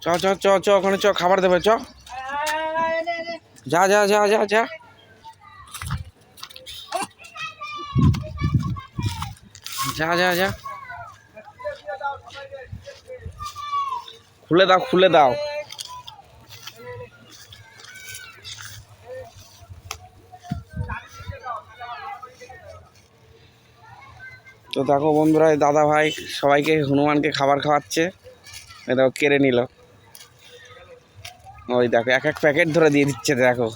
চ চ চ চ ওখানে চ, খাবার দেবে, চ যা যা যা যা যা যা যা যা খুলে দাও খুলে দাও। তো দেখো বন্ধুরা, দাদা ভাই সবাইকে হনুমানকে খাবার খাওয়াচ্ছে। দেখো কেড়ে নিল, ওই দেখো এক এক প্যাকেট ধরে দিয়ে দিচ্ছে। দেখো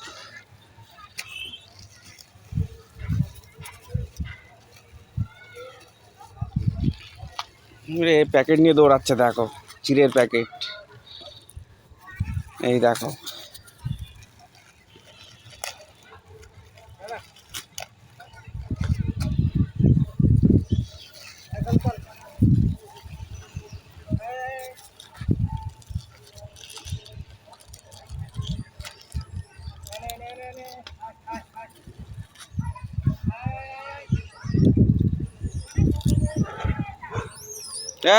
প্যাকেট নিয়ে দৌড়াচ্ছে, দেখো চিড়ের প্যাকেট। এই দেখো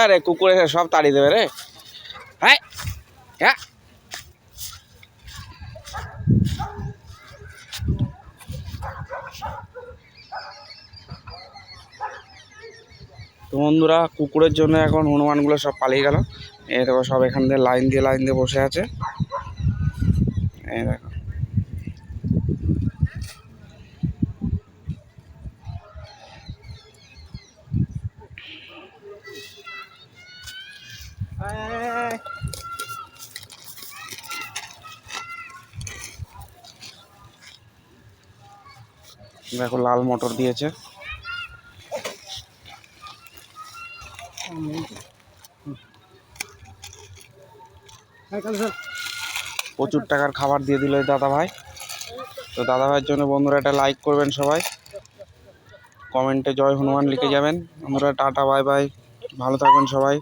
রে, কুকুর এসে সব তাড়িয়ে দেবে রে। হ্যাঁ হ্যাঁ তো বন্ধুরা, কুকুরের জন্য এখন হনুমানগুলো সব পালিয়ে গেল। এই দেখো সব এখান দিয়ে লাইন দিয়ে বসে আছে। এই দেখো দেখো লাল মটর দিয়েছে। প্রচুর টাকার খাবার দিয়ে দিল দাদা ভাই। তো দাদা ভাইয়ের জন্য বন্ধুরা একটা লাইক করবেন সবাই, কমেন্টে জয় হনুমান লিখে যাবেন। বন্ধুরা টাটা বাই বাই, ভালো থাকবেন সবাই।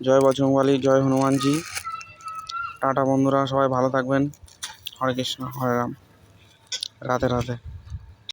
জয় বজরংবলী, জয় হনুমানজি। টাটা বন্ধুরা, সবাই ভালো থাকবেন। হরে কৃষ্ণ হরে রাম, রাধে রাধে।